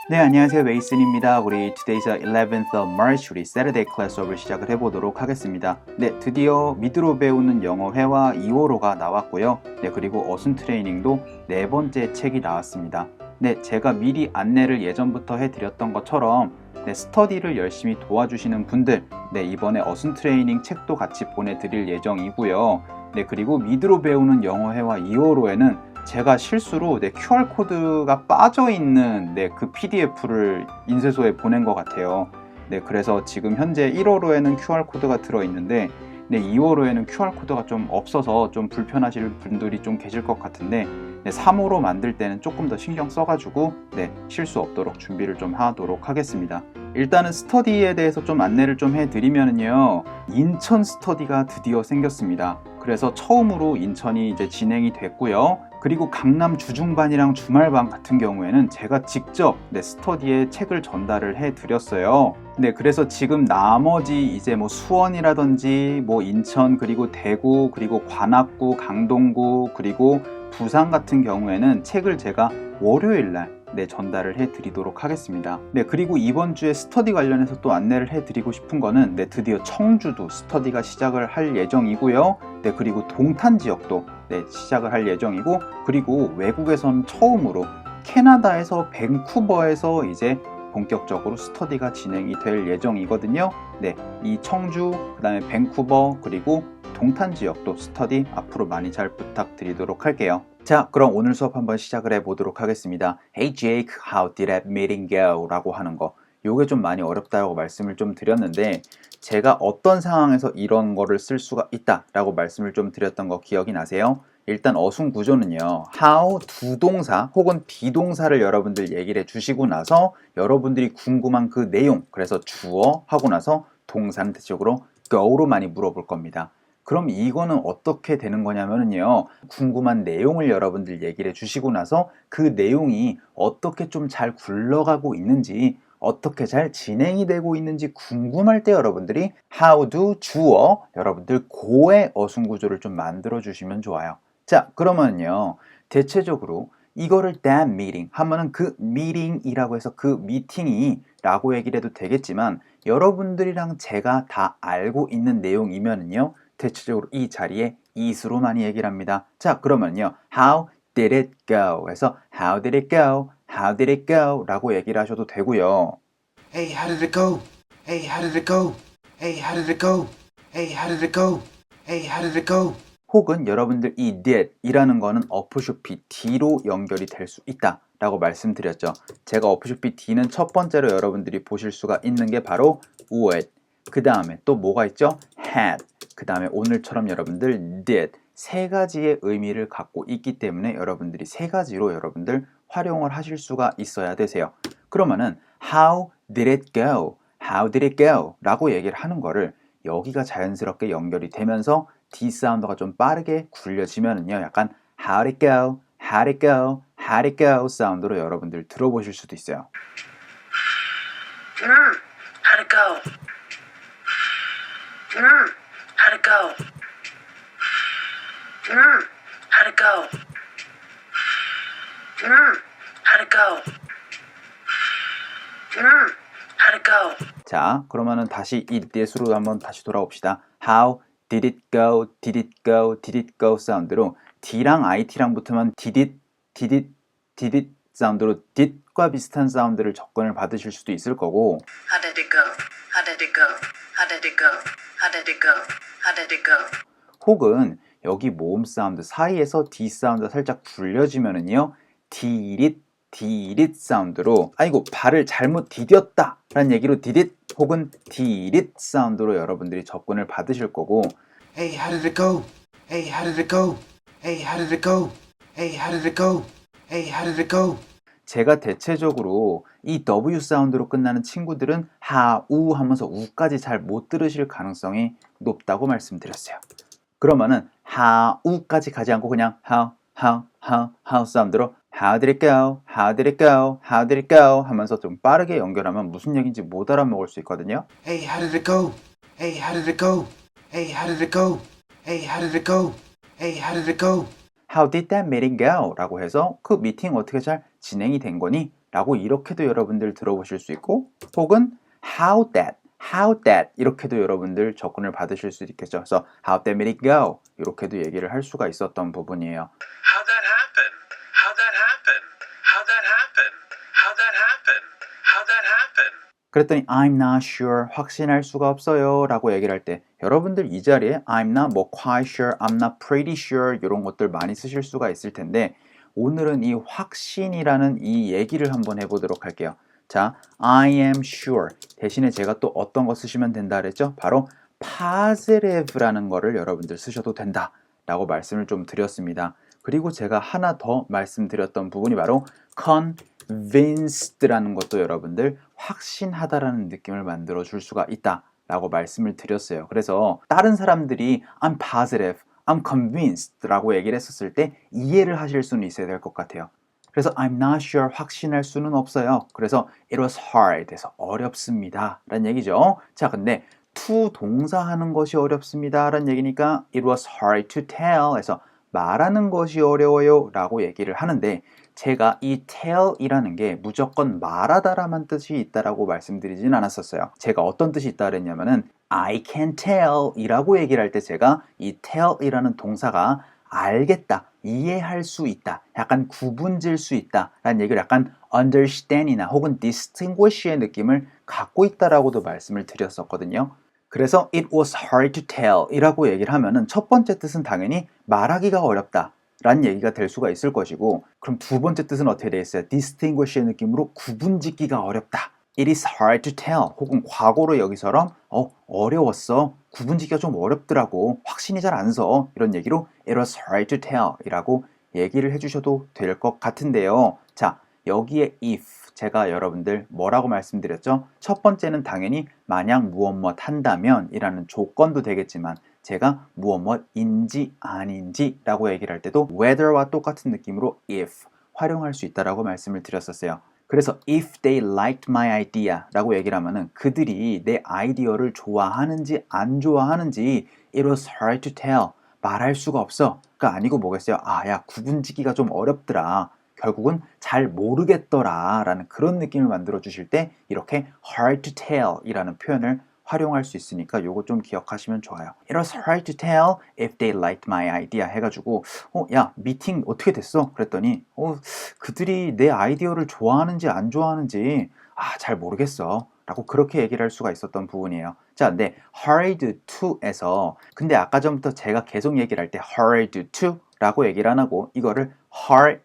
네, 안녕하세요. 메이슨입니다. 우리 Today's 11th of March, 우리 Saturday class 수업을 시작을 해보도록 하겠습니다. 네, 드디어 미드로 배우는 영어 회화 2호로가 나왔고요. 네, 그리고 어순 트레이닝도 네 번째 책이 나왔습니다. 네, 제가 미리 안내를 예전부터 해드렸던 것처럼 네, 스터디를 열심히 도와주시는 분들, 네, 이번에 어순 트레이닝 책도 같이 보내드릴 예정이고요. 네, 그리고 미드로 배우는 영어 회화 2호로에는 제가 실수로 QR코드가 빠져있는 그 PDF를 인쇄소에 보낸 것 같아요. 네, 그래서 지금 현재 1호로에는 QR코드가 들어있는데 2호로에는 QR코드가 좀 없어서 좀 불편하실 분들이 좀 계실 것 같은데 3호로 만들 때는 조금 더 신경 써가지고 실수 없도록 준비를 좀 하도록 하겠습니다. 일단은 스터디에 대해서 좀 안내를 좀 해드리면요. 인천 스터디가 드디어 생겼습니다. 그래서 처음으로 인천이 이제 진행이 됐고요. 그리고 강남 주중반이랑 주말반 같은 경우에는 제가 직접 스터디에 책을 전달을 해드렸어요. 그래서 지금 나머지 이제 수원이라든지 인천 그리고 대구 그리고 관악구 강동구 그리고 부산 같은 경우에는 책을 제가 월요일날 전달을 해드리도록 하겠습니다. 그리고 이번 주에 스터디 관련해서 또 안내를 해드리고 싶은 거는 드디어 청주도 스터디가 시작을 할 예정이고요. 그리고 동탄 지역도 시작을 할 예정이고, 그리고 외국에서는 처음으로 캐나다에서 밴쿠버에서 이제 본격적으로 스터디가 진행이 될 예정이거든요. 이 청주, 그 다음에 밴쿠버, 그리고 동탄 지역도 스터디 앞으로 많이 잘 부탁드리도록 할게요. 자, 그럼 오늘 수업 한번 시작을 해보도록 하겠습니다. Hey Jake, how did that meeting go? 라고 하는 거. 요게 좀 많이 어렵다고 말씀을 좀 드렸는데 제가 어떤 상황에서 이런 거를 쓸 수가 있다 라고 말씀을 좀 드렸던 거 기억이 나세요? 일단 어순 구조는요. how 두 동사 혹은 비동사를 여러분들 얘기를 해주시고 나서 여러분들이 궁금한 그 내용, 그래서 주어 하고 나서 동사는 대체적으로 go로 많이 물어볼 겁니다. 그럼 이거는 어떻게 되는 거냐면요. 궁금한 내용을 여러분들 얘기를 해주시고 나서 그 내용이 어떻게 좀 잘 굴러가고 있는지, 어떻게 잘 진행이 되고 있는지 궁금할 때 여러분들이 how do 주어, 여러분들 고의 어순 구조를 좀 만들어 주시면 좋아요. 자, 그러면요. 대체적으로 이거를 that meeting 하면은 그 meeting이라고 해서 그 미팅이 라고 얘기를 해도 되겠지만 여러분들이랑 제가 다 알고 있는 내용이면은요. 대체적으로 이 자리에 is로 많이 얘기를 합니다. 자, 그러면요. How did it go? 해서 How did it go? How did it go? 라고 얘기를 하셔도 되고요. Hey, how did it go? Hey, how did it go? Hey, how did it go? Hey, how did it go? Hey, how did it go? 혹은 여러분들 이 did 이라는 거는 어프쇼피 D로 연결이 될 수 있다 라고 말씀드렸죠. 제가 어프쇼피 D는 첫 번째로 여러분들이 보실 수가 있는 게 바로 would, 그 다음에 또 뭐가 있죠? had, 그 다음에 오늘처럼 여러분들 did, 세 가지의 의미를 갖고 있기 때문에 여러분들이 세 가지로 여러분들 활용을 하실 수가 있어야 되세요. 그러면은 how did it go? How did it go? 라고 얘기를 하는 거를 여기가 자연스럽게 연결이 되면서 D 사운드가 좀 빠르게 굴려지면은요, 약간 How'd it go? How'd it go? How'd it go? 사운드로 여러분들 들어보실 수도 있어요. How'd it go? How'd it go? How'd it go? How'd it go? How'd it go? 자, 그러면은 다시 이 넷으로 한번 다시 돌아옵시다. How did it go? Did it go? Did it go? 사운드로 D랑 IT랑 붙으면 did it 사운드로 did과 비슷한 사운드를 접근을 받으실 수도 있을 거고, How did it go? How did it go? How did it go? How did it go? How did it go? 혹은 여기 모음 사운드 사이에서 D 사운드가 살짝 굴려지면은요, did it 사운드로 아이고 발을 잘못 디뎠다 라는 얘기로 did it 혹은 did it 사운드로 여러분들이 접근을 받으실 거고, Hey, how did it go? Hey, how did it go? Hey, how did it go? Hey, how did it go? Hey, how did it go? 제가 대체적으로 이 W 사운드로 끝나는 친구들은 하우 하면서 우까지 잘 못 들으실 가능성이 높다고 말씀드렸어요. 그러면은 하우까지 가지 않고 그냥 how 사운드로 How did it go? How did it go? How did it go? 하면서 좀 빠르게 연결하면 무슨 얘기인지 못 알아먹을 수 있거든요. Hey, how did it go? Hey, how did it go? Hey, how did it go? Hey, how did it go? Hey, how did it go? How did that meeting go? 라고 해서 그 미팅 어떻게 잘 진행이 된 거니? 라고 이렇게도 여러분들 들어보실 수 있고 혹은 how that 이렇게도 여러분들 접근을 받으실 수 있겠죠. 그래서 how that made it go 이렇게도 얘기를 할 수가 있었던 부분이에요. How that happen? How that happen? How that happen? How that happen? How that happen? 그랬더니 I'm not sure 확신할 수가 없어요 라고 얘기를 할 때 여러분들 이 자리에 I'm not 뭐 quite sure, I'm not pretty sure 이런 것들 많이 쓰실 수가 있을 텐데 오늘은 이 확신이라는 이 얘기를 한번 해보도록 할게요. 자, I am sure 대신에 제가 또 어떤 거 쓰시면 된다 그랬죠? 바로 positive라는 거를 여러분들 쓰셔도 된다 라고 말씀을 좀 드렸습니다. 그리고 제가 하나 더 말씀드렸던 부분이 바로 convinced라는 것도 여러분들 확신하다라는 느낌을 만들어 줄 수가 있다 라고 말씀을 드렸어요. 그래서 다른 사람들이 I'm positive, I'm convinced 라고 얘기를 했었을 때 이해를 하실 수는 있어야 될 것 같아요. 그래서 I'm not sure 확신할 수는 없어요. 그래서 it was hard 해서 어렵습니다 라는 얘기죠. 자, 근데 to 동사하는 것이 어렵습니다 라는 얘기니까 it was hard to tell 해서 말하는 것이 어려워요 라고 얘기를 하는데 제가 이 tell이라는 게 무조건 말하다라만 뜻이 있다라고 말씀드리진 않았었어요. 제가 어떤 뜻이 있다 그랬냐면은 I can tell 이라고 얘기를 할 때 제가 이 tell이라는 동사가 알겠다, 이해할 수 있다, 약간 구분질 수 있다 라는 얘기를 약간 understand이나 혹은 distinguish의 느낌을 갖고 있다라고도 말씀을 드렸었거든요. 그래서 it was hard to tell 이라고 얘기를 하면은 첫 번째 뜻은 당연히 말하기가 어렵다 라는 얘기가 될 수가 있을 것이고 그럼 두 번째 뜻은 어떻게 되겠어요? distinguish의 느낌으로 구분짓기가 어렵다. It is hard to tell 혹은 과거로 여기처럼 어려웠어. 구분짓기가 좀 어렵더라고. 확신이 잘 안 서. 이런 얘기로 it was hard to tell 이라고 얘기를 해주셔도 될 것 같은데요. 자, 여기에 if 제가 여러분들 뭐라고 말씀드렸죠? 첫 번째는 당연히 만약 무엇 한다면 이라는 조건도 되겠지만 제가 무엇인지 아닌지 라고 얘기를 할 때도 whether와 똑같은 느낌으로 if 활용할 수 있다라고 말씀을 드렸었어요. 그래서 if they liked my idea 라고 얘기를 하면은 그들이 내 아이디어를 좋아하는지 안 좋아하는지 it was hard to tell 말할 수가 없어 가 아니고 뭐겠어요? 야 구분짓기가 좀 어렵더라 결국은 잘 모르겠더라 라는 그런 느낌을 만들어 주실 때 이렇게 hard to tell 이라는 표현을 활용할 수 있으니까 요거 좀 기억하시면 좋아요. It was hard to tell if they liked my idea 해가지고 야 미팅 어떻게 됐어? 그랬더니 그들이 내 아이디어를 좋아하는지 안 좋아하는지 잘 모르겠어 라고 그렇게 얘기를 할 수가 있었던 부분이에요. 자, 근데 hard to에서 근데 아까 전부터 제가 계속 얘기를 할 때 hard to 라고 얘기를 안 하고 이거를 hard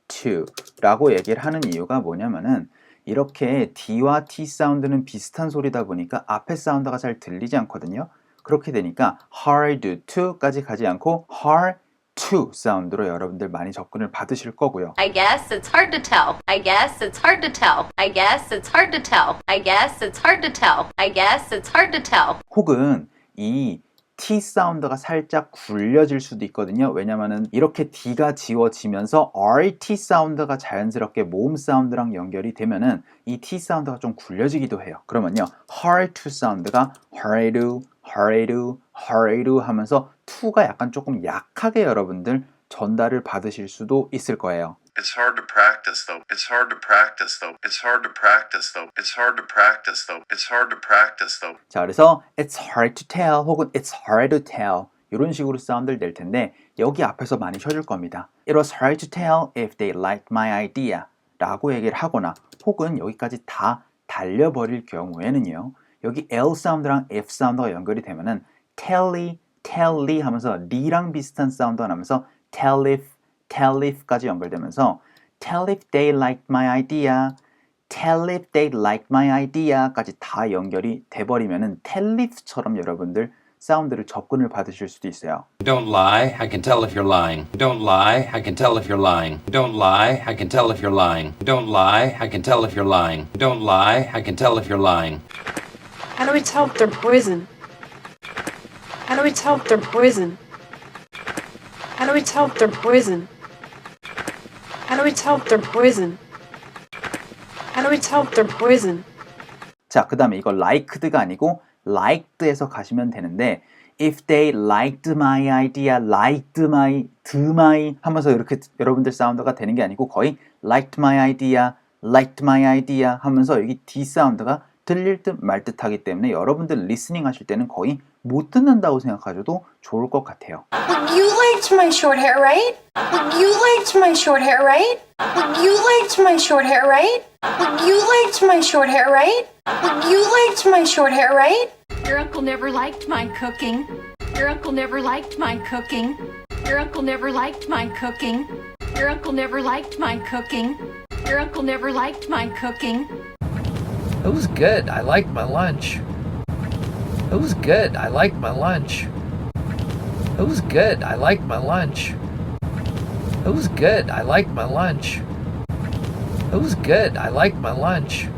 to 라고 얘기를 하는 이유가 뭐냐면은 이렇게 D와 T 사운드는 비슷한 소리다 보니까 앞에 사운드가 잘 들리지 않거든요. 그렇게 되니까 hard to까지 가지 않고 hard to 사운드로 여러분들 많이 접근을 받으실 거고요. I guess it's hard to tell. I guess it's hard to tell. I guess it's hard to tell. I guess it's hard to tell. I guess it's hard to tell. 혹은 이 T 사운드가 살짝 굴려질 수도 있거든요. 왜냐면은 이렇게 D가 지워지면서 RT 사운드가 자연스럽게 모음 사운드랑 연결이 되면은 이 T 사운드가 좀 굴려지기도 해요. 그러면요. hard to 사운드가 hard to 하면서 to가 약간 조금 약하게 여러분들 전달을 받으실 수도 있을 거예요. It's hard to practice though. It's hard to practice though. It's hard to practice though. It's hard to practice though. It's hard to practice though. 자, 그래서 it's hard to tell 혹은 it's hard to tell 이런 식으로 사운드를 낼 텐데 여기 앞에서 많이 쉬어줄 겁니다. It was hard to tell if they liked my idea 라고 얘기를 하거나 혹은 여기까지 다 달려버릴 경우에는요. 여기 L 사운드랑 F 사운드가 연결이 되면은 telly 하면서 리랑 비슷한 사운드가 나면서 tell if까지 연결되면서 tell if they liked my idea, tell if they liked my idea까지 다 연결이 돼버리면은 tell if처럼 여러분들 사운드를 접근을 받으실 수도 있어요. Don't lie, I can tell if you're lying. Don't lie, I can tell if you're lying. Don't lie, I can tell if you're lying. Don't lie, I can tell if you're lying. Don't lie, I can tell if you're lying. How do we tell if they're poison? How do we tell if they're poison? How do we tell if they're poison? How do we tell if they're poison? How do we tell if they're poison? 자, 그 다음에 이거 liked가 아니고 liked에서 가시면 되는데 if they liked my idea, liked my 하면서 이렇게 여러분들 사운드가 되는 게 아니고 거의 liked my idea 하면서 여기 D 사운드가 들릴 듯 말 듯 하기 때문에 여러분들 리스닝 하실 때는 거의 못 듣는다고 생각하셔도 좋을 것 같아요. You liked my short hair, right? You liked my short hair, right? You liked my short hair, right? You liked my short hair, right? You liked my short hair, right? Your uncle never liked my cooking. Your uncle never liked my cooking. Your uncle never liked my cooking. Your uncle never liked my cooking. Your uncle never liked my cooking. It was good. I liked my lunch. It was good. I liked my lunch. It was good. I liked my lunch. It was good. I liked my lunch. It was good. I liked my lunch.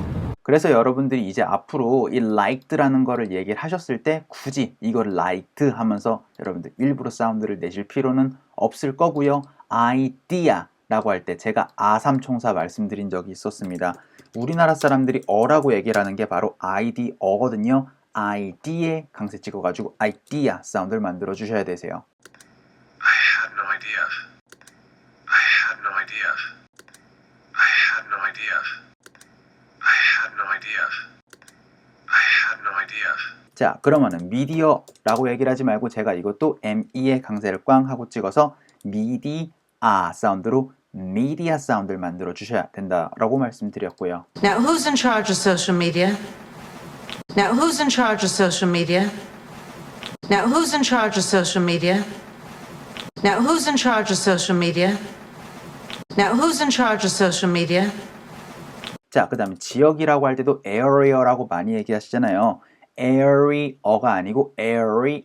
그래서 여러분들이 이제 앞으로 이 liked라는 거를 얘기를 하셨을 때 굳이 이거를 liked 하면서 여러분들 일부러 사운드를 내실 필요는 없을 거고요. idea라고 할 때 제가 아삼총사 말씀드린 적이 있었습니다. 우리나라 사람들이 어라고 얘기를 하는 게 바로 ide어거든요. ide에 강세 찍어가지고 idea 사운드를 만들어 주셔야 되세요. I had no idea. I had no idea. I had no idea. I had no idea. I had no idea. 자, 그러면은 미디어라고 얘기를 하지 말고 제가 이것도 ME의 강세를 꽝 하고 찍어서 미디아 사운드로 미디어 사운드를 만들어 주셔야 된다라고 말씀드렸고요. Now, who's in charge of social media? Now, who's in charge of social media? Now, who's in charge of social media? Now, who's in charge of social media? Now, who's in charge of social media? 자, 그 다음에 지역이라고 할 때도 area라고 많이 얘기하시잖아요. area가 아니고 area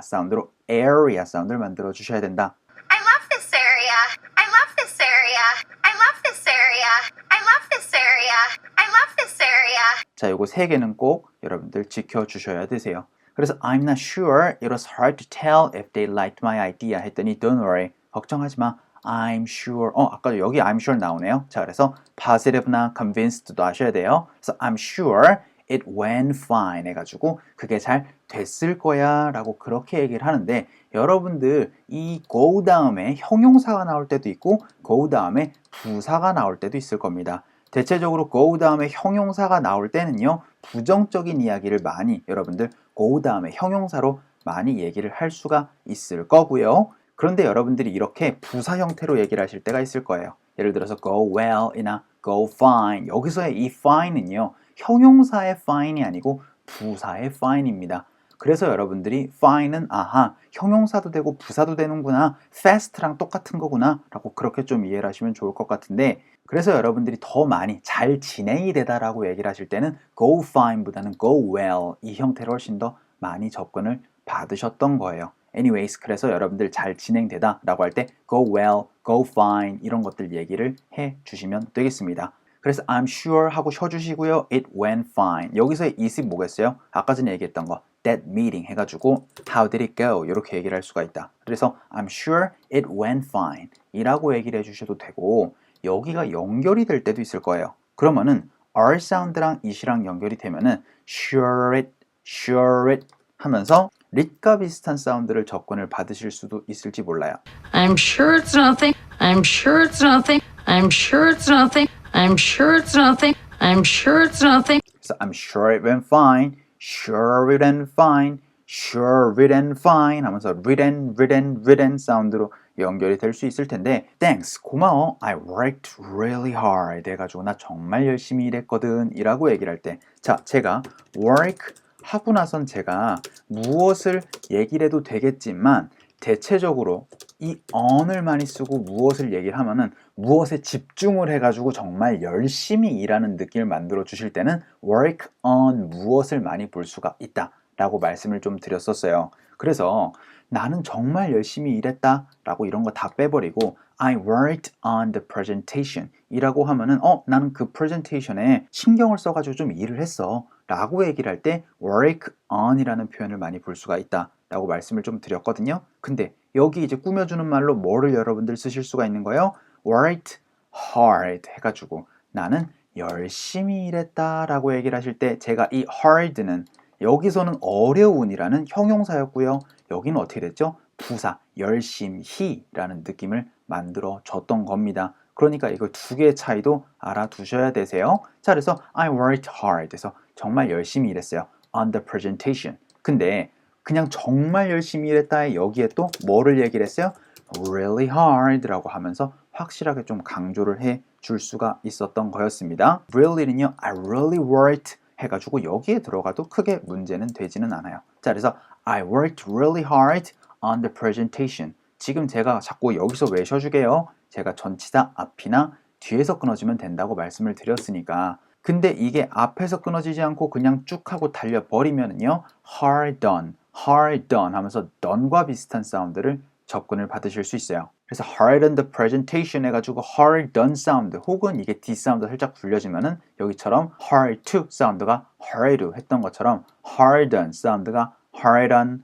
사운드로 area 사운드를 만들어 주셔야 된다. I love this area. I love this area. I love this area. I love this area. I love this area. 자, 요거 세 개는 꼭 여러분들 지켜주셔야 되세요. 그래서 I'm not sure it was hard to tell if they liked my idea 했더니 don't worry. 걱정하지 마. I'm sure. 아까 여기 I'm sure 나오네요. 자, 그래서 positive나 convinced도 하셔야 돼요. 그래서 I'm sure it went fine 해가지고 그게 잘 됐을 거야 라고 그렇게 얘기를 하는데 여러분들 이 go 다음에 형용사가 나올 때도 있고 go 다음에 부사가 나올 때도 있을 겁니다. 대체적으로 go 다음에 형용사가 나올 때는요 부정적인 이야기를 많이 여러분들 go 다음에 형용사로 많이 얘기를 할 수가 있을 거고요. 그런데 여러분들이 이렇게 부사 형태로 얘기를 하실 때가 있을 거예요. 예를 들어서 go well이나 go fine. 여기서의 이 fine은요 형용사의 fine이 아니고 부사의 fine입니다. 그래서 여러분들이 fine은 아하 형용사도 되고 부사도 되는구나 fast랑 똑같은 거구나 라고 그렇게 좀 이해를 하시면 좋을 것 같은데 그래서 여러분들이 더 많이 잘 진행이 되다 라고 얘기를 하실 때는 go fine 보다는 go well 이 형태로 훨씬 더 많이 접근을 받으셨던 거예요. anyways 그래서 여러분들 잘 진행되다 라고 할 때 go well, go fine 이런 것들 얘기를 해 주시면 되겠습니다. 그래서 I'm sure 하고 쉬어주시고요. It went fine. 여기서의 it이 뭐겠어요? 아까 전에 얘기했던 거 that meeting 해가지고 how did it go? 이렇게 얘기를 할 수가 있다. 그래서 I'm sure it went fine 이라고 얘기를 해주셔도 되고 여기가 연결이 될 때도 있을 거예요. 그러면은 R 사운드랑 it이랑 연결이 되면은 sure it 하면서 릿과 비슷한 사운드를 접근을 받으실 수도 있을지 몰라요. I'm sure it's nothing. I'm sure it's nothing. I'm sure it's nothing. I'm sure it's nothing. I'm sure it's nothing. 그래서 I'm sure it went fine. Sure it went fine. Sure it went fine 하면서 written 사운드로 연결이 될 수 있을 텐데 Thanks, 고마워. I worked really hard 해가지고 나 정말 열심히 일했거든 이라고 얘기를 할 때 자, 제가 work 하고 나선 제가 무엇을 얘기를 해도 되겠지만 대체적으로 이 on을 많이 쓰고 무엇을 얘기를 하면은 무엇에 집중을 해가지고 정말 열심히 일하는 느낌을 만들어 주실 때는 work on 무엇을 많이 볼 수가 있다 라고 말씀을 좀 드렸었어요. 그래서 나는 정말 열심히 일했다 라고 이런 거 다 빼버리고 I worked on the presentation 이라고 하면은 나는 그 presentation에 신경을 써가지고 좀 일을 했어 라고 얘기를 할 때 work on 이라는 표현을 많이 볼 수가 있다 라고 말씀을 좀 드렸거든요. 근데 여기 이제 꾸며주는 말로 뭐를 여러분들 쓰실 수가 있는 거예요? worked hard 해가지고 나는 열심히 일했다 라고 얘기를 하실 때 제가 이 hard는 여기서는 어려운이라는 형용사였고요. 여기는 어떻게 됐죠? 부사, 열심히라는 느낌을 만들어 줬던 겁니다. 그러니까 이걸 두 개의 차이도 알아두셔야 되세요. 자, 그래서 I worked hard. 그래서 정말 열심히 일했어요. On the presentation. 근데 그냥 정말 열심히 일했다에 여기에 또 뭐를 얘기를 했어요? Really hard 라고 하면서 확실하게 좀 강조를 해 줄 수가 있었던 거였습니다. Really는요, I really worked 해가지고 여기에 들어가도 크게 문제는 되지는 않아요. 자, 그래서 I worked really hard on the presentation. 지금 제가 자꾸 여기서 외셔주게요. 제가 전치사 앞이나 뒤에서 끊어지면 된다고 말씀을 드렸으니까. 근데 이게 앞에서 끊어지지 않고 그냥 쭉 하고 달려버리면요, hard done 하면서 done과 비슷한 사운드를 접근을 받으실 수 있어요. 그래서 hard on the presentation 해가지고 hard done 사운드 혹은 이게 D 사운드 살짝 굴려지면은 여기처럼 hard to 사운드가 hard to 했던 것처럼 hard on 사운드가 hard on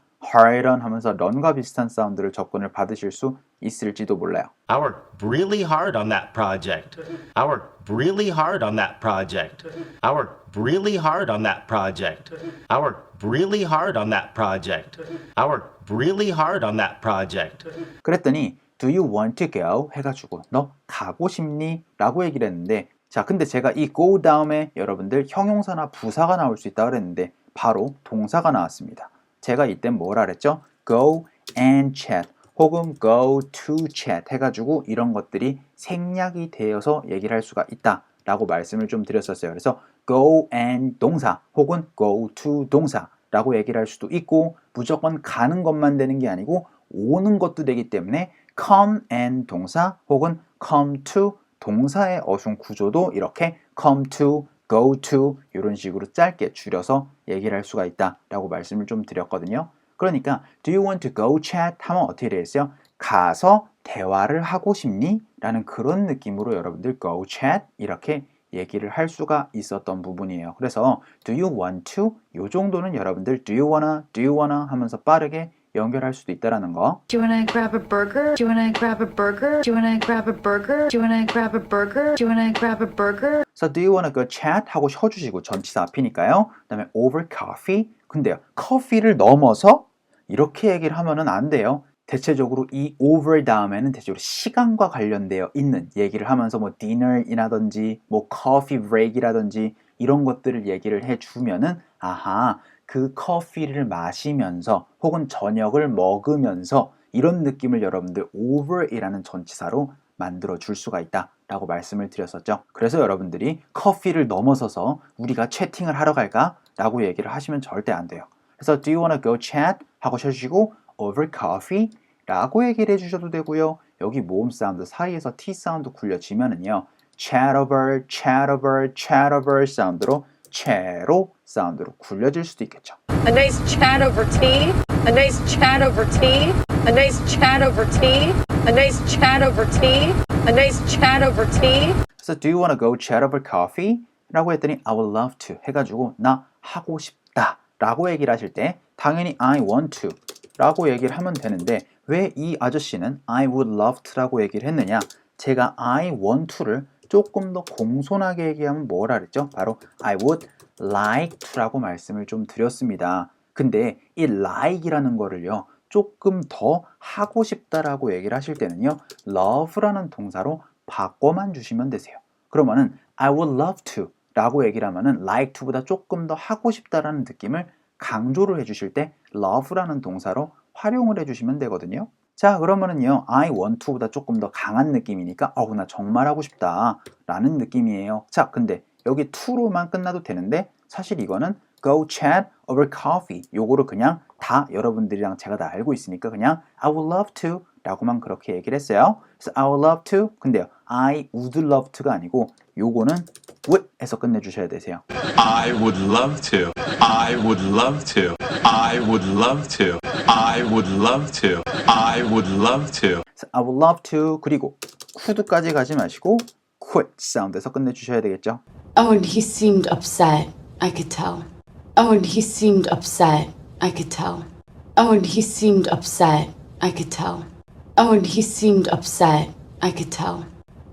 하면서 run과 비슷한 사운드를 접근을 받으실 수 있을지도 몰라요. I worked really hard on that project. I worked really hard on that project. I worked really hard on that project. I worked really hard on that project. I worked really hard on that project. 그랬더니 Do you want to go? 해가지고 너 가고 싶니? 라고 얘기를 했는데 자, 근데 제가 이 go 다음에 여러분들 형용사나 부사가 나올 수 있다고 그랬는데 바로 동사가 나왔습니다. 제가 이땐 뭐라 그랬죠? Go and chat 혹은 go to chat 해가지고 이런 것들이 생략이 되어서 얘기를 할 수가 있다 라고 말씀을 좀 드렸었어요. 그래서 go and 동사 혹은 go to 동사 라고 얘기를 할 수도 있고 무조건 가는 것만 되는 게 아니고 오는 것도 되기 때문에 come and 동사 혹은 come to 동사의 어순 구조도 이렇게 come to, go to 이런 식으로 짧게 줄여서 얘기를 할 수가 있다라고 말씀을 좀 드렸거든요. 그러니까 do you want to go chat 하면 어떻게 되겠어요? 가서 대화를 하고 싶니? 라는 그런 느낌으로 여러분들 go chat 이렇게 얘기를 할 수가 있었던 부분이에요. 그래서 do you want to 요 정도는 여러분들 do you wanna 하면서 빠르게 연결할 수도 있다라는 거. Do you wanna grab a burger? Do you wanna grab a burger? Do you wanna grab a burger? Do you wanna grab a burger? Do you wanna grab a burger? So do you wanna go chat 하고 쉬어주시고 전치사 앞이니까요. 그다음에 over coffee. 근데요, 커피를 넘어서 이렇게 얘기를 하면은 안 돼요. 대체적으로 이 over 다음에는 대체적으로 시간과 관련되어 있는 얘기를 하면서 뭐 dinner이라든지 뭐 coffee break이라든지 이런 것들을 얘기를 해주면은 아하 그 커피를 마시면서 혹은 저녁을 먹으면서 이런 느낌을 여러분들 over이라는 전치사로 만들어 줄 수가 있다 라고 말씀을 드렸었죠. 그래서 여러분들이 커피를 넘어서서 우리가 채팅을 하러 갈까? 라고 얘기를 하시면 절대 안 돼요. 그래서 do you wanna go chat? 하고 쉬시고 over coffee? 라고 얘기를 해주셔도 되고요. 여기 모음 사운드 사이에서 T 사운드 굴려지면은요. chat over 사운드로 채로 사운드로 굴려질 수도 있겠죠. A nice chat over tea. A nice chat over tea. A nice chat over tea. A nice chat over tea. A nice chat over tea. 그래서 do you wanna go chat over coffee? 라고 했더니 I would love to 해가지고 나 하고 싶다 라고 얘기를 하실 때 당연히 I want to 라고 얘기를 하면 되는데 왜 이 아저씨는 I would love to 라고 얘기를 했느냐? 제가 I want to를 조금 더 공손하게 얘기하면 뭐라 그랬죠? 바로 I would like to 라고 말씀을 좀 드렸습니다. 근데 이 like이라는 거를요 조금 더 하고 싶다라고 얘기를 하실 때는요 love라는 동사로 바꿔만 주시면 되세요. 그러면은 I would love to 라고 얘기를 하면은 like to보다 조금 더 하고 싶다라는 느낌을 강조를 해주실 때 love라는 동사로 활용을 해주시면 되거든요. 자, 그러면은요 I want to보다 조금 더 강한 느낌이니까 나 정말 하고 싶다 라는 느낌이에요. 자, 근데 여기 to로만 끝나도 되는데 사실 이거는 go chat over coffee 요거를 그냥 다 여러분들이랑 제가 다 알고 있으니까 그냥 I would love to 라고만 그렇게 얘기를 했어요. 그래서 I would love to 근데요 I would love to가 아니고 요거는 would 해서 끝내주셔야 되세요. I would love to. I would love to. I would love to. I would love to. I would love to. I would love to 그리고 could까지 가지 마시고 quit 사운드에서 끝내주셔야 되겠죠. Oh, and he seemed upset. I could tell. Oh, and he seemed upset. I could tell. Oh, and he seemed upset. I could tell. Oh, and he seemed upset. I could tell.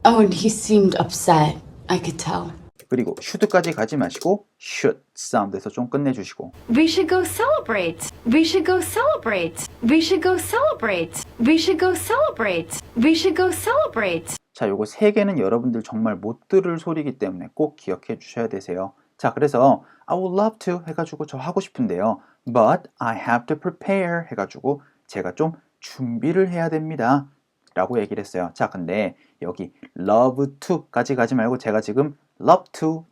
Oh, and he seemed upset. I could tell. 그리고 should까지 가지 마시고 should 사운드에서 좀 끝내주시고 We should go celebrate. We should go celebrate. We should go celebrate. We should go celebrate. We should go celebrate. 자, 요거 세 개는 여러분들 정말 못 들을 소리이기 때문에 꼭 기억해 주셔야 되세요. 자, 그래서 I would love to 해가지고 저 하고 싶은데요. But I have to prepare 해가지고 제가 좀 준비를 해야 됩니다. 라고 얘기를 했어요. 자, 근데 여기 love to까지 가지 말고 제가 지금 love to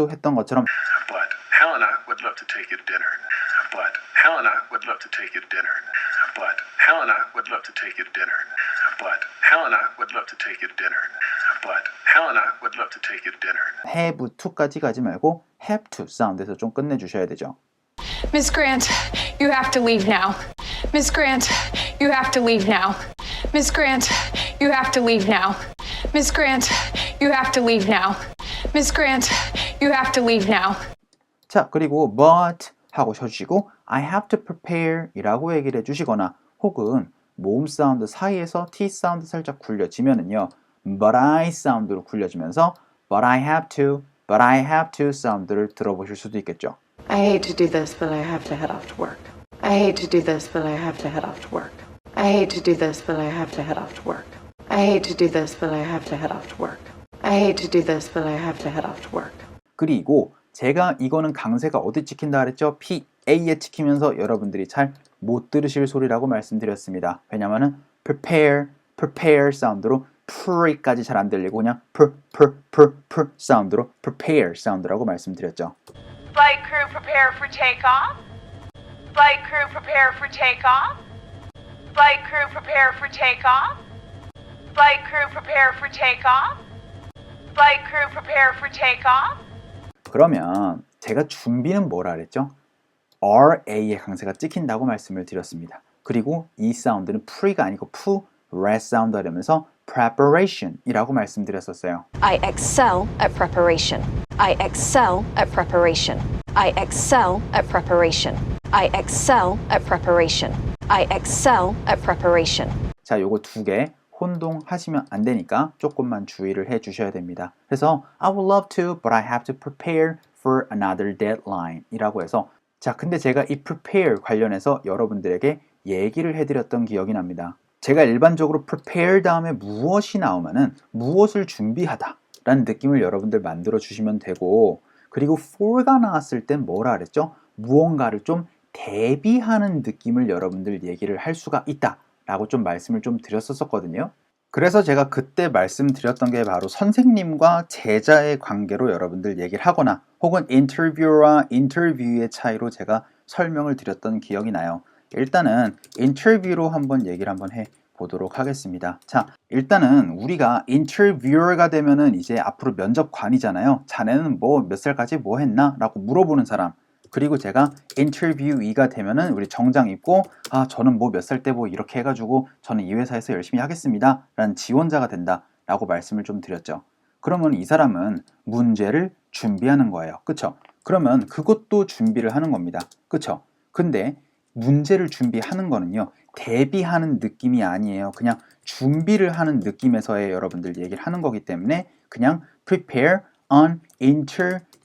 했던 것처럼 But Helena would love to take you to dinner. But Helena would love to take you to dinner. But Helena would love to take you to dinner. But Helena would love to take you to dinner. But Helena would love to take you to dinner. have to까지 가지 말고 have to 사운드에서 좀 끝내주셔야 되죠. Miss Grant, you have to leave now. Miss Grant, you have to leave now. Miss Grant, you have to leave now. Miss Grant, you have to leave now. Miss Grant, you have to leave now. 자, 그리고 but 하고 쉬어주시고 I have to prepare 이라고 얘기를 해주시거나 혹은 모음 사운드 사이에서 T 사운드 살짝 굴려지면은요 but I 사운드로 굴려지면서 but I have to 사운드를 들어보실 수도 있겠죠. I hate to do this, but I have to head off to work. I hate to do this, but I have to head off to work. I hate to do this, but I have to head off to work. I hate to do this, but I have to head off to work. I hate to do this, but I have to head off to work. 그리고 제가 이거는 강세가 어디 찍힌다 그랬죠? PA에 찍히면서 여러분들이 잘 못 들으실 소리라고 말씀드렸습니다. 왜냐면은 prepare 사운드로 pre까지 잘 안 들리고 그냥 per 사운드로 prepare 사운드라고 말씀드렸죠. Flight crew prepare for takeoff. Flight crew prepare for takeoff. Flight crew prepare for takeoff. Flight crew prepare for takeoff. Flight crew prepare for takeoff. 그러면 제가 준비는 뭐라 그랬죠? RA의 강세가 찍힌다고 말씀을 드렸습니다. 그리고 이 사운드는 pre가 아니고 pre 사운드 하려면서 preparation이라고 말씀드렸었어요. I excel at preparation. I excel at preparation. I excel at preparation. I excel at preparation. I excel at preparation. 자, 요거 두 개 혼동하시면 안 되니까 조금만 주의를 해 주셔야 됩니다. 그래서 I would love to, but I have to prepare for another deadline 이라고 해서 자, 근데 제가 이 prepare 관련해서 여러분들에게 얘기를 해드렸던 기억이 납니다. 제가 일반적으로 prepare 다음에 무엇이 나오면은 무엇을 준비하다 라는 느낌을 여러분들 만들어 주시면 되고 그리고 for가 나왔을 땐 뭐라 그랬죠? 무언가를 좀 대비하는 느낌을 여러분들 얘기를 할 수가 있다 라고 좀 말씀을 좀 드렸었거든요. 그래서 제가 그때 말씀드렸던 게 바로 선생님과 제자의 관계로 여러분들 얘기를 하거나 혹은 인터뷰와 인터뷰의 차이로 제가 설명을 드렸던 기억이 나요. 일단은 인터뷰로 한번 얘기를 한번 해 보도록 하겠습니다. 자, 일단은 우리가 인터뷰어가 되면은 이제 앞으로 면접관이잖아요. 자네는 뭐 몇 살까지 뭐 했나? 라고 물어보는 사람. 그리고 제가 인터뷰이가 되면은 우리 정장 입고 아 저는 뭐 몇 살 때 뭐 이렇게 해가지고 저는 이 회사에서 열심히 하겠습니다 라는 지원자가 된다 라고 말씀을 좀 드렸죠. 그러면 이 사람은 문제를 준비하는 거예요. 그쵸? 그러면 그것도 준비를 하는 겁니다. 그쵸? 근데 문제를 준비하는 거는요 대비하는 느낌이 아니에요. 그냥 준비를 하는 느낌에서의 여러분들 얘기를 하는 거기 때문에 그냥 prepare an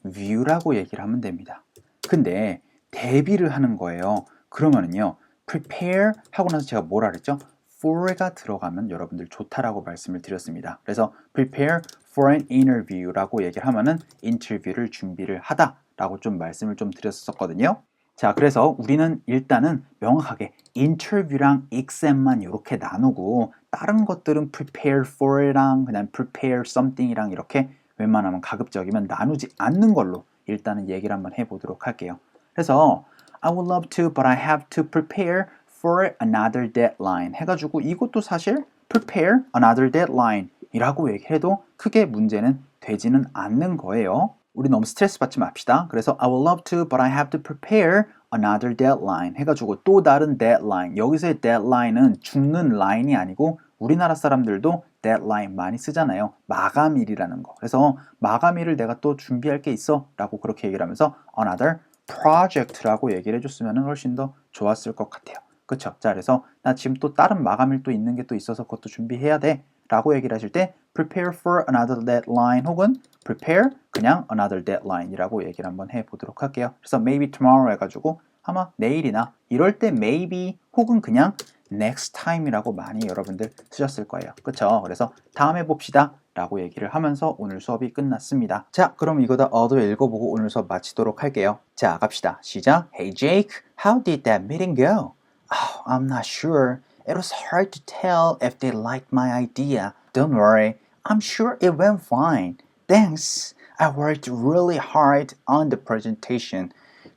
interview라고 얘기를 하면 됩니다. 근데 대비를 하는 거예요. 그러면은요 prepare 하고 나서 제가 뭐라 그랬죠? for가 들어가면 여러분들 좋다라고 말씀을 드렸습니다. 그래서 prepare for an interview라고 얘기를 하면은 인터뷰를 준비를 하다 라고 좀 말씀을 좀 드렸었거든요. 자, 그래서 우리는 일단은 명확하게 인터뷰랑 exam만 이렇게 나누고 다른 것들은 prepare for랑 그냥 prepare something이랑 이렇게 웬만하면 가급적이면 나누지 않는 걸로 일단은 얘기를 한번 해보도록 할게요. 그래서 I would love to, but I have to prepare for another deadline 해가지고 이것도 사실 prepare another deadline 이라고 얘기해도 크게 문제는 되지는 않는 거예요. 우리 너무 스트레스 받지 맙시다. 그래서 I would love to, but I have to prepare another deadline 해가지고 또 다른 deadline. 여기서의 deadline은 죽는 라인이 아니고 우리나라 사람들도 deadline 많이 쓰잖아요. 마감일이라는 거. 그래서 마감일을 내가 또 준비할 게 있어 라고 그렇게 얘기를 하면서 another project라고 얘기를 해줬으면 훨씬 더 좋았을 것 같아요. 그쵸? 자, 그래서 나 지금 또 다른 마감일 또 있는 게 또 있어서 그것도 준비해야 돼 라고 얘기를 하실 때 prepare for another deadline 혹은 prepare 그냥 another deadline 이라고 얘기를 한번 해보도록 할게요. 그래서 maybe tomorrow 해가지고 아마 내일이나 이럴 때 maybe 혹은 그냥 next time 이라고 많이 여러분들 쓰셨을 거예요. 그쵸? 그래서 다음에 봅시다 라고 얘기를 하면서 오늘 수업이 끝났습니다. 자, 그럼 이거 다 얻어 읽어보고 오늘 수업 마치도록 할게요. 자, 갑시다. 시작. Hey Jake, how did that meeting go? Oh, I'm not sure. It was hard to tell if they liked my idea. Don't worry, I'm sure it went fine. Thanks. I worked really hard on the presentation.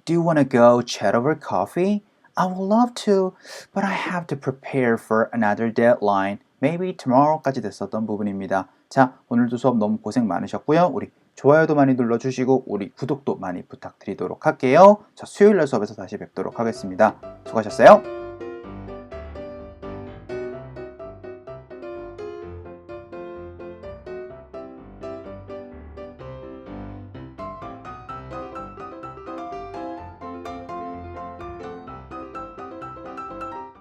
Do you want to go chat over coffee? I would love to, but I have to prepare for another deadline. Maybe tomorrow까지 됐었던 부분입니다. 자, 오늘도 수업 너무 고생 많으셨고요. 우리 좋아요도 많이 눌러주시고 우리 구독도 많이 부탁드리도록 할게요. 자, 수요일날 수업에서 다시 뵙도록 하겠습니다. 수고하셨어요.